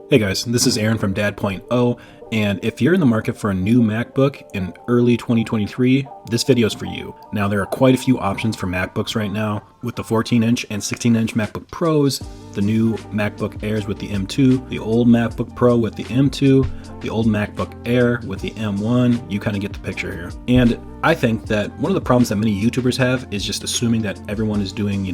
Hey guys, this is Aaron from Dad.0, and if you're in the market for a new MacBook in early 2023, this video is for you. Now, there are quite a few options for MacBooks right now, with the 14-inch and 16-inch MacBook Pros, the new MacBook Airs with the M2, the old MacBook Pro with the M2, the old MacBook Air with the M1. You kind of get the picture here. And I think that one of the problems that many YouTubers have is just assuming that everyone is doing,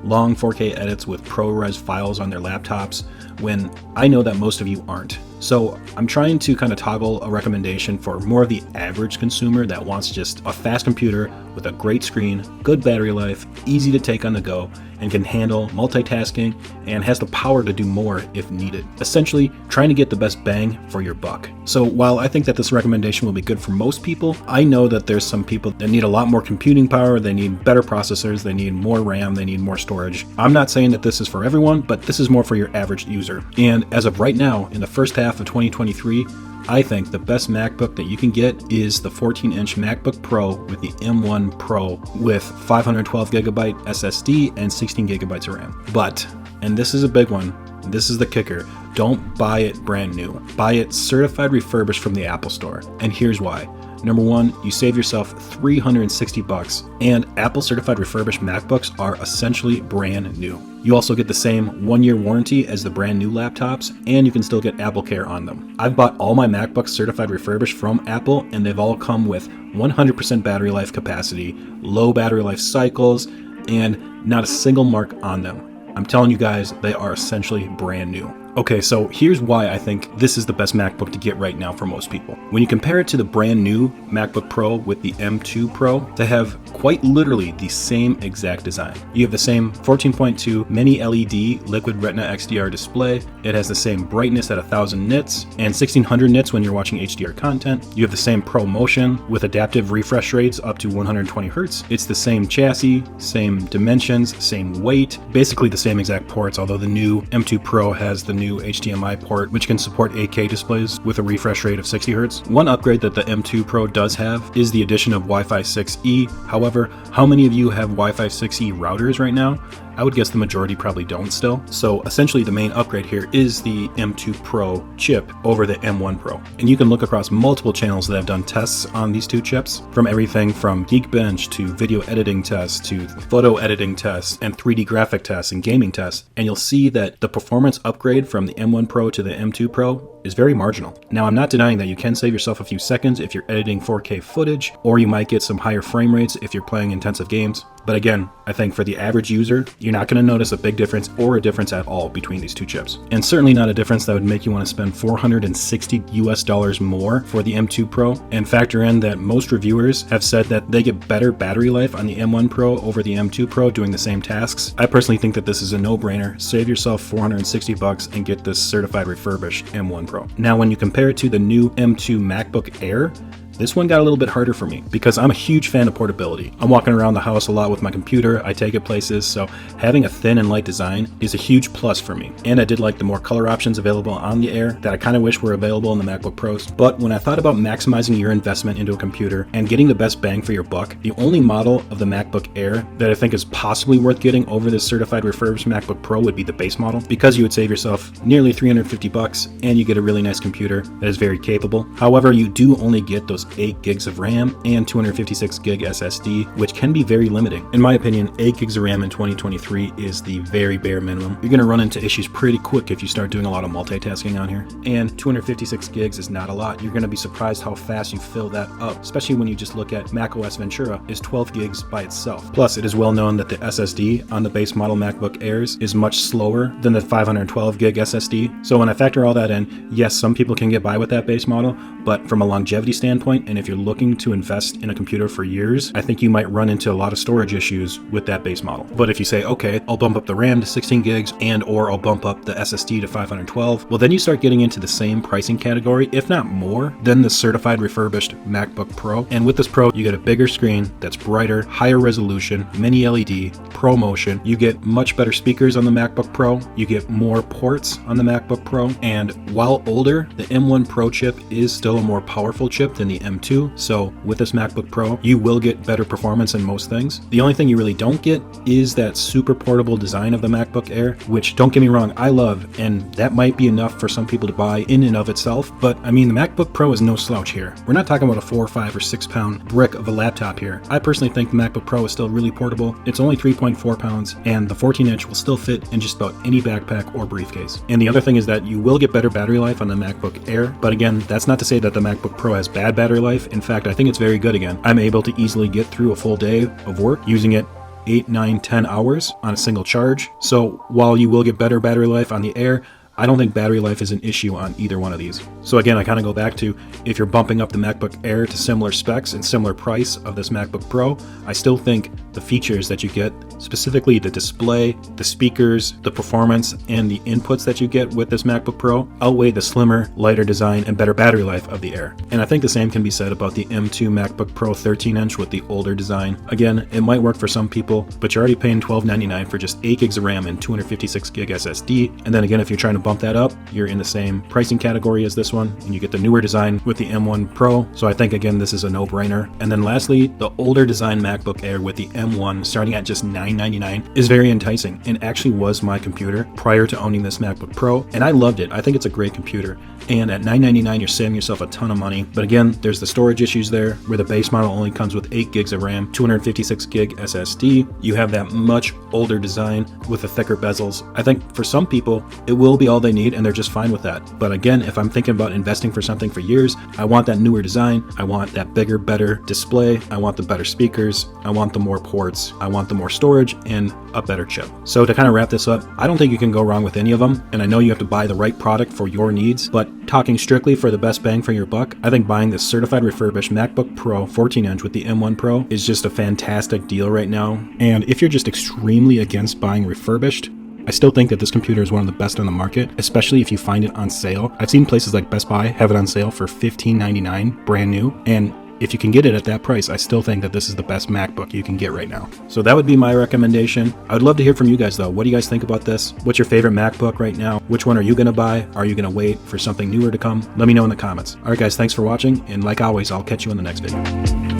long 4K edits with ProRes files on their laptops, when I know that most of you aren't. So I'm trying to kind of toggle a recommendation for more of the average consumer that wants just a fast computer with a great screen, good battery life, easy to take on the go, and can handle multitasking and has the power to do more if needed. Essentially, trying to get the best bang for your buck. So while I think that this recommendation will be good for most people, I know that there's some people that need a lot more computing power, they need better processors, they need more RAM, they need more storage. I'm not saying that this is for everyone, but this is more for your average user. And as of right now, in the first half of 2023, I think the best MacBook that you can get is the 14-inch MacBook Pro with the M1 Pro with 512GB SSD and 16GB of RAM. But, and this is a big one, this is the kicker, don't buy it brand new. Buy it certified refurbished from the Apple Store. And here's why. Number one, you save yourself $360, and Apple certified refurbished MacBooks are essentially brand new. You also get the same 1-year warranty as the brand new laptops, and you can still get Apple Care on them. I've bought all my MacBooks certified refurbished from Apple, and they've all come with 100% battery life capacity, low battery life cycles, and not a single mark on them. I'm telling you guys, they are essentially brand new. Okay, so here's why I think this is the best MacBook to get right now for most people. When you compare it to the brand new MacBook Pro with the M2 Pro, they have quite literally the same exact design. You have the same 14.2 mini LED liquid retina XDR display. It has the same brightness at 1000 nits and 1600 nits when you're watching HDR content. You have the same Pro Motion with adaptive refresh rates up to 120 Hertz. It's the same chassis, same dimensions, same weight, basically the same exact ports, although the new M2 Pro has the new HDMI port, which can support 8K displays with a refresh rate of 60 Hz. One upgrade that the M2 Pro does have is the addition of Wi-Fi 6E. However, how many of you have Wi-Fi 6E routers right now? I would guess the majority probably don't still. So essentially the main upgrade here is the M2 Pro chip over the M1 Pro. And you can look across multiple channels that have done tests on these two chips, from everything from Geekbench to video editing tests to photo editing tests and 3D graphic tests and gaming tests. And you'll see that the performance upgrade from the M1 Pro to the M2 Pro is very marginal. Now, I'm not denying that you can save yourself a few seconds if you're editing 4K footage, or you might get some higher frame rates if you're playing intensive games. But again, I think for the average user, you're not going to notice a big difference or a difference at all between these two chips. And certainly not a difference that would make you want to spend $460 more for the M2 Pro. And factor in that most reviewers have said that they get better battery life on the M1 Pro over the M2 Pro doing the same tasks. I personally think that this is a no-brainer. Save yourself $460 and get this certified refurbished M1 Pro. Now, when you compare it to the new M2 MacBook Air, this one got a little bit harder for me because I'm a huge fan of portability. I'm walking around the house a lot with my computer, I take it places, so having a thin and light design is a huge plus for me. And I did like the more color options available on the Air that I kind of wish were available in the MacBook Pros. But when I thought about maximizing your investment into a computer and getting the best bang for your buck, the only model of the MacBook Air that I think is possibly worth getting over this certified refurbished MacBook Pro would be the base model, because you would save yourself nearly $350 and you get a really nice computer that is very capable. However, you do only get those 8 gigs of RAM and 256 gig SSD, which can be very limiting. In my opinion, 8 gigs of RAM in 2023 is the very bare minimum. You're going to run into issues pretty quick if you start doing a lot of multitasking on here. And 256 gigs is not a lot. You're going to be surprised how fast you fill that up, especially when you just look at macOS Ventura is 12 gigs by itself. Plus, it is well known that the SSD on the base model MacBook Airs is much slower than the 512 gig SSD. So when I factor all that in, yes, some people can get by with that base model, but from a longevity standpoint, and if you're looking to invest in a computer for years, I think you might run into a lot of storage issues with that base model. But if you say, okay, I'll bump up the RAM to 16 gigs and or I'll bump up the SSD to 512, well, then you start getting into the same pricing category, if not more, than the certified refurbished MacBook Pro. And with this Pro, you get a bigger screen that's brighter, higher resolution, mini LED, Pro Motion. You get much better speakers on the MacBook Pro. You get more ports on the MacBook Pro. And while older, the M1 Pro chip is still a more powerful chip than the M2. So with this MacBook Pro, you will get better performance in most things. The only thing you really don't get is that super portable design of the MacBook Air, which, don't get me wrong, I love, and that might be enough for some people to buy in and of itself. But I mean, the MacBook Pro is no slouch here. We're not talking about a 4, 5, or 6 pound brick of a laptop here. I personally think the MacBook Pro is still really portable. It's only 3.4 pounds, and the 14-inch will still fit in just about any backpack or briefcase. And the other thing is that you will get better battery life on the MacBook Air, but again, that's not to say that the MacBook Pro has bad battery life. In fact, I think it's very good again. I'm able to easily get through a full day of work using it 8, 9, 10 hours on a single charge. So while you will get better battery life on the Air, I don't think battery life is an issue on either one of these. So again, I kind of go back to, if you're bumping up the MacBook Air to similar specs and similar price of this MacBook Pro, I still think the features that you get, specifically the display, the speakers, the performance, and the inputs that you get with this MacBook Pro outweigh the slimmer, lighter design and better battery life of the Air. And I think the same can be said about the M2 MacBook Pro 13-inch with the older design. Again, it might work for some people, but you're already paying $12.99 for just 8 gigs of RAM and 256 gig SSD. And then again, if you're trying to bump that up, you're in the same pricing category as this one, and you get the newer design with the M1 Pro. So I think, again, this is a no-brainer. And then lastly, the older design MacBook Air with the M1 starting at just $999 is very enticing, and actually was my computer prior to owning this MacBook Pro, and I loved it. I think it's a great computer, and at $999 you're saving yourself a ton of money. But again, there's the storage issues there, where the base model only comes with 8 gigs of RAM, 256 gig SSD. You have that much older design with the thicker bezels. I think for some people it will be all they need, and they're just fine with that. But again, if I'm thinking about investing for something for years, I want that newer design, I want that bigger, better display, I want the better speakers, I want the more ports, I want the more storage, and a better chip. So to kind of wrap this up, I don't think you can go wrong with any of them, and I know you have to buy the right product for your needs, but talking strictly for the best bang for your buck, I think buying this certified refurbished MacBook Pro 14-inch with the M1 Pro is just a fantastic deal right now. And if you're just extremely against buying refurbished, I still think that this computer is one of the best on the market, especially if you find it on sale. I've seen places like Best Buy have it on sale for $15.99 brand new, and if you can get it at that price, I still think that this is the best MacBook you can get right now. So that would be my recommendation. I would love to hear from you guys though. What do you guys think about this? What's your favorite MacBook right now? Which one are you going to buy? Are you going to wait for something newer to come? Let me know in the comments. All right guys, thanks for watching, and like always, I'll catch you in the next video.